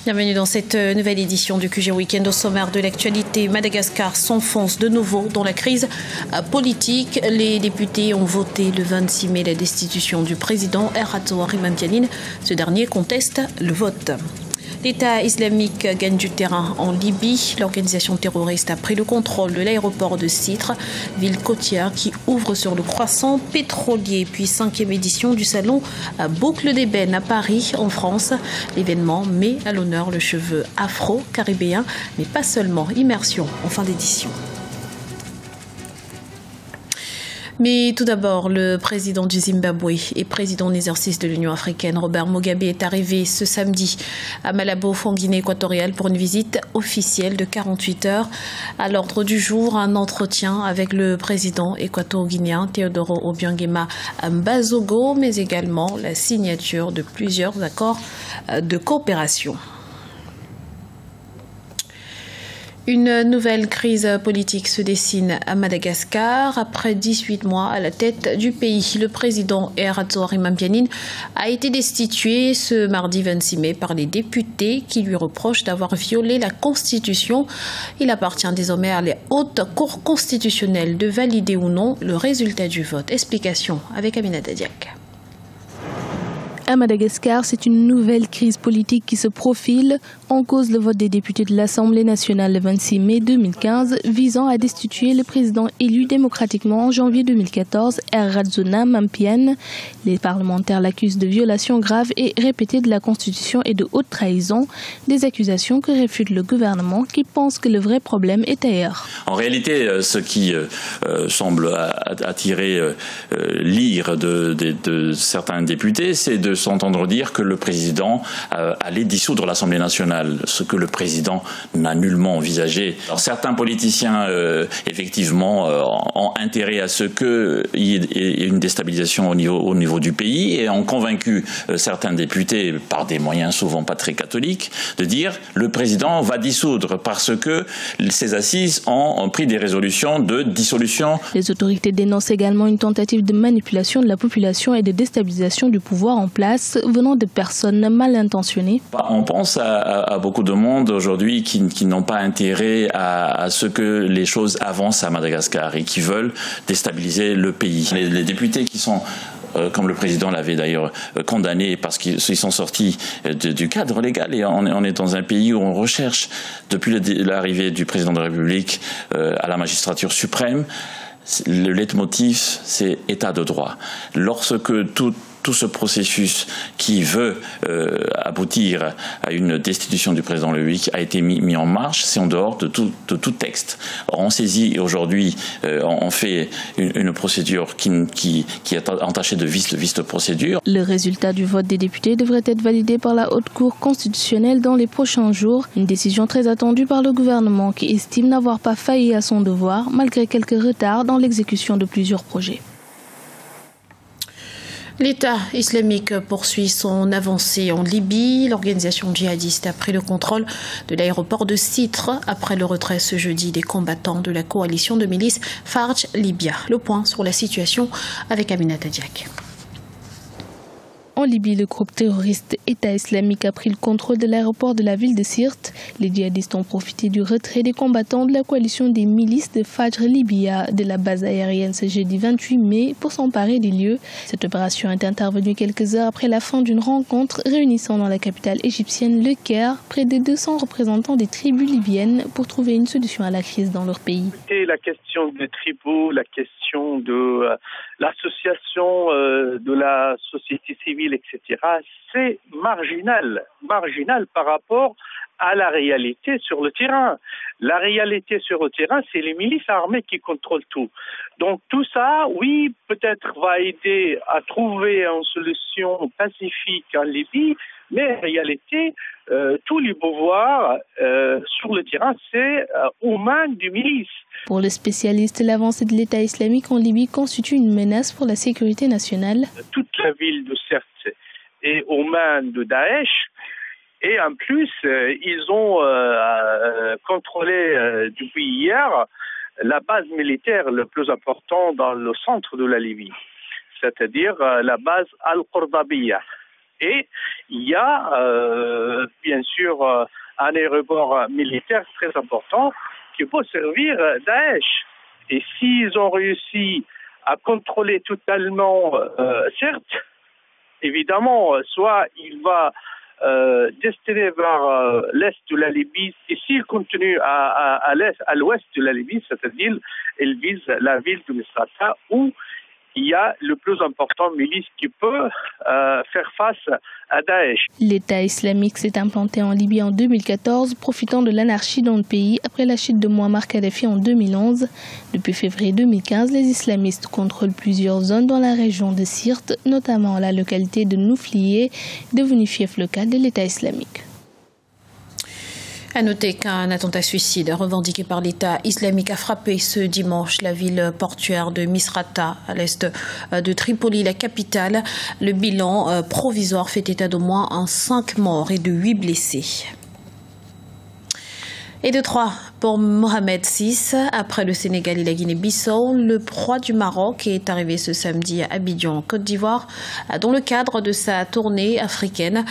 Bienvenue dans cette nouvelle édition du QG Week-end. Au sommaire de l'actualité, Madagascar s'enfonce de nouveau dans la crise politique. Les députés ont voté le 26 mai la destitution du président Erato Harimampianine. Ce dernier conteste le vote. L'État islamique gagne du terrain en Libye. L'organisation terroriste a pris le contrôle de l'aéroport de Sitre, ville côtière qui ouvre sur le croissant pétrolier. Puis 5e édition du salon à Boucle d'Ébène à Paris, en France. L'événement met à l'honneur le cheveu afro-caribéen, mais pas seulement. Immersion en fin d'édition. Mais tout d'abord, le président du Zimbabwe et président en exercice de l'Union africaine, Robert Mugabe, est arrivé ce samedi à Malabo, en Guinée équatoriale, pour une visite officielle de 48 heures. À l'ordre du jour, un entretien avec le président équato-guinéen Teodoro Obiangema Mbazogo, mais également la signature de plusieurs accords de coopération. Une nouvelle crise politique se dessine à Madagascar. Après 18 mois à la tête du pays, le président Erato Harimampianine a été destitué ce mardi 26 mai par les députés qui lui reprochent d'avoir violé la Constitution. Il appartient désormais à la haute cour constitutionnelle de valider ou non le résultat du vote. Explication avec Aminata Diak. À Madagascar, c'est une nouvelle crise politique qui se profile. En cause le vote des députés de l'Assemblée nationale le 26 mai 2015 visant à destituer le président élu démocratiquement en janvier 2014, Harimampianine. Les parlementaires l'accusent de violations graves et répétées de la Constitution et de haute trahison, des accusations que réfute le gouvernement qui pense que le vrai problème est ailleurs. En réalité, ce qui semble attirer l'ire de certains députés, c'est de s'entendre dire que le président allait dissoudre l'Assemblée nationale, ce que le président n'a nullement envisagé. Alors, certains politiciens, effectivement, ont intérêt à ce qu'il y ait une déstabilisation au niveau du pays et ont convaincu certains députés, par des moyens souvent pas très catholiques, de dire le président va dissoudre parce que ces assises ont pris des résolutions de dissolution. Les autorités dénoncent également une tentative de manipulation de la population et de déstabilisation du pouvoir en place venant de personnes mal intentionnées. On pense à beaucoup de monde aujourd'hui qui n'ont pas intérêt à ce que les choses avancent à Madagascar et qui veulent déstabiliser le pays. Les députés qui sont comme le président l'avait d'ailleurs condamné parce qu'ils sont sortis du cadre légal et on est dans un pays où on recherche depuis l'arrivée du président de la République à la magistrature suprême. Le leitmotiv, c'est état de droit. Lorsque tout ce processus qui veut aboutir à une destitution du président de la République a été mis en marche, c'est en dehors de tout texte. Or, on saisit aujourd'hui, on fait une procédure qui est entachée de vice de procédure. Le résultat du vote des députés devrait être validé par la Haute Cour constitutionnelle dans les prochains jours. Une décision très attendue par le gouvernement qui estime n'avoir pas failli à son devoir malgré quelques retards dans l'exécution de plusieurs projets. L'État islamique poursuit son avancée en Libye. L'organisation djihadiste a pris le contrôle de l'aéroport de Sitre après le retrait ce jeudi des combattants de la coalition de milices Farj Libya. Le point sur la situation avec Aminata Diak. En Libye, le groupe terroriste État islamique a pris le contrôle de l'aéroport de la ville de Sirte. Les djihadistes ont profité du retrait des combattants de la coalition des milices de Fajr Libya de la base aérienne ce jeudi 28 mai pour s'emparer des lieux. Cette opération est intervenue quelques heures après la fin d'une rencontre réunissant dans la capitale égyptienne Le Caire près de 200 représentants des tribus libyennes pour trouver une solution à la crise dans leur pays. Et la question des tribus, la question de l'association de la société civile, etc., c'est marginal par rapport à la réalité sur le terrain. La réalité sur le terrain, c'est les milices armées qui contrôlent tout. Donc tout ça, oui, peut-être va aider à trouver une solution pacifique en Libye, mais en réalité, tous les pouvoirs sur le terrain, c'est aux mains des milices. Pour le spécialiste, l'avancée de l'État islamique en Libye constitue une menace pour la sécurité nationale. Toute la ville de Sirte est aux mains de Daesh. Et en plus, ils ont contrôlé depuis hier la base militaire la plus importante dans le centre de la Libye, c'est-à-dire la base Al-Qurdabiya. Et il y a bien sûr un aéroport militaire très important qui peut servir Daesh. Et s'ils ont réussi à contrôler totalement, certes, évidemment, soit il va destiné vers l'est de la Libye, et s'il continue à l'ouest de la Libye, c'est-à-dire il vise la ville de Misrata où il y a le plus important milice qui peut faire face à Daesh. L'État islamique s'est implanté en Libye en 2014, profitant de l'anarchie dans le pays après la chute de Mouammar Kadhafi en 2011. Depuis février 2015, les islamistes contrôlent plusieurs zones dans la région de Sirte, notamment la localité de Nouflié, devenue fief local de l'État islamique. À noter qu'un attentat suicide revendiqué par l'État islamique a frappé ce dimanche la ville portuaire de Misrata, à l'est de Tripoli, la capitale. Le bilan provisoire fait état d'au moins 5 morts et de 8 blessés. Et de 3 pour Mohamed VI. Après le Sénégal et la Guinée-Bissau, le roi du Maroc est arrivé ce samedi à Abidjan, en Côte d'Ivoire, dans le cadre de sa tournée africaine.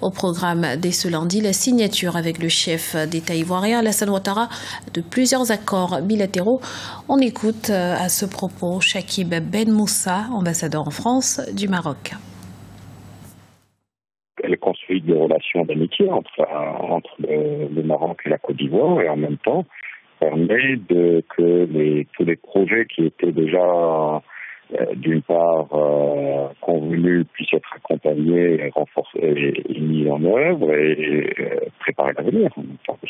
Au programme dès ce lundi, la signature avec le chef d'État ivoirien, Alassane Ouattara, de plusieurs accords bilatéraux. On écoute à ce propos Chakib Ben Moussa, ambassadeur en France du Maroc. Elle construit des relations d'amitié entre le Maroc et la Côte d'Ivoire, et en même temps permet que tous les projets qui étaient déjà d'une part convenus puissent être accompagnés, renforcés et mis en œuvre et préparer l'avenir.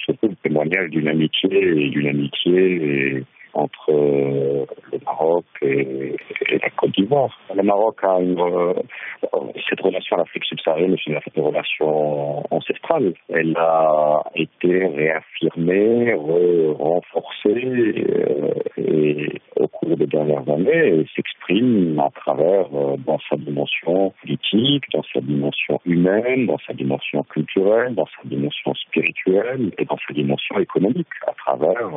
Surtout le témoignage d'une amitié entre le Maroc et la Côte d'Ivoire. Le Maroc a cette relation à l'Afrique subsaharienne, c'est une relation ancestrale. Elle a été réaffirmée, renforcée et au cours des dernières années, et s'exprime à travers, dans sa dimension politique, dans sa dimension humaine, dans sa dimension culturelle, dans sa dimension spirituelle et dans sa dimension économique, à travers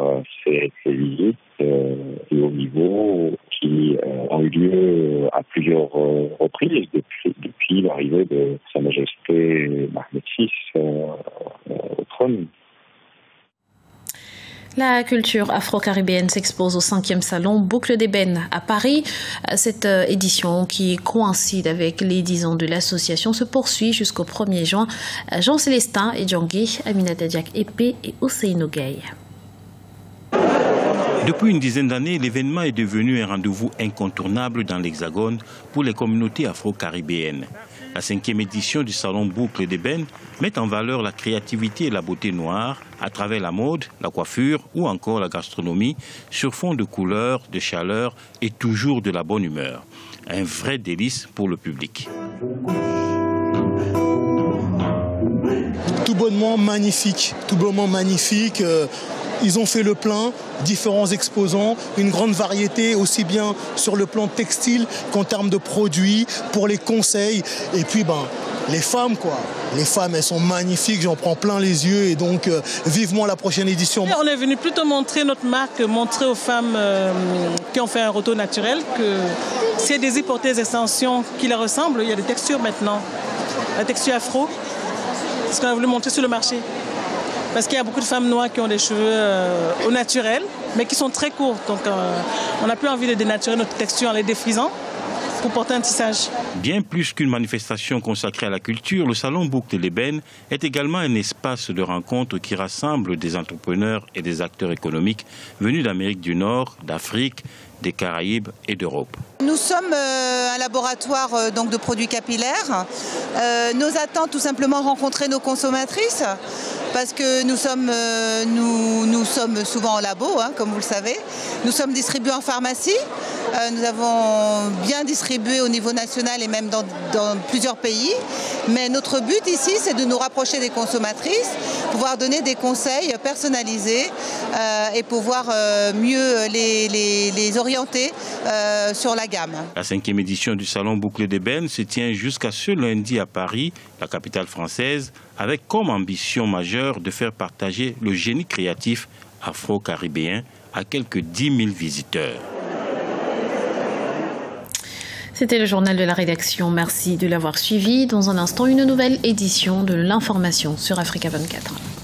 ces visites de haut niveau qui ont eu lieu à plusieurs reprises depuis l'arrivée de Sa Majesté Mohamed VI au trône. La culture afro-caribéenne s'expose au 5e salon Boucle d'Ébène à Paris. Cette édition, qui coïncide avec les 10 ans de l'association, se poursuit jusqu'au 1er juin. Jean Célestin et Djangui, Aminata Diak Épée et Ousseynou Gaye. Depuis une dizaine d'années, l'événement est devenu un rendez-vous incontournable dans l'Hexagone pour les communautés afro-caribéennes. La 5e édition du Salon Boucle d'Ébène met en valeur la créativité et la beauté noire à travers la mode, la coiffure ou encore la gastronomie sur fond de couleurs, de chaleur et toujours de la bonne humeur. Un vrai délice pour le public. Tout bonnement magnifique, Ils ont fait le plein, différents exposants, une grande variété aussi bien sur le plan textile qu'en termes de produits, pour les conseils. Et puis les femmes Les femmes, elles sont magnifiques, j'en prends plein les yeux et donc vivement la prochaine édition. On est venu plutôt montrer notre marque, montrer aux femmes qui ont fait un retour naturel que si elles désirent porter des extensions qui leur ressemblent, il y a des textures maintenant. La texture afro, c'est ce qu'on a voulu montrer sur le marché. Parce qu'il y a beaucoup de femmes noires qui ont des cheveux au naturel, mais qui sont très courts. Donc on n'a plus envie de dénaturer notre texture en les défrisant pour porter un tissage. Bien plus qu'une manifestation consacrée à la culture, le Salon Boucle d'Ébène est également un espace de rencontre qui rassemble des entrepreneurs et des acteurs économiques venus d'Amérique du Nord, d'Afrique, des Caraïbes et d'Europe. Nous sommes un laboratoire donc de produits capillaires. Nos attentes, tout simplement, rencontrer nos consommatrices, parce que nous sommes souvent en labo, comme vous le savez. Nous sommes distribués en pharmacie. Nous avons bien distribué au niveau national et même dans plusieurs pays. Mais notre but ici, c'est de nous rapprocher des consommatrices, pouvoir donner des conseils personnalisés et pouvoir mieux les orienter sur la gamme. La 5e édition du Salon Boucle d'Ébène se tient jusqu'à ce lundi à Paris, la capitale française, avec comme ambition majeure de faire partager le génie créatif afro-caribéen à quelques 10 000 visiteurs. C'était le journal de la rédaction. Merci de l'avoir suivi. Dans un instant, une nouvelle édition de l'information sur Africa 24.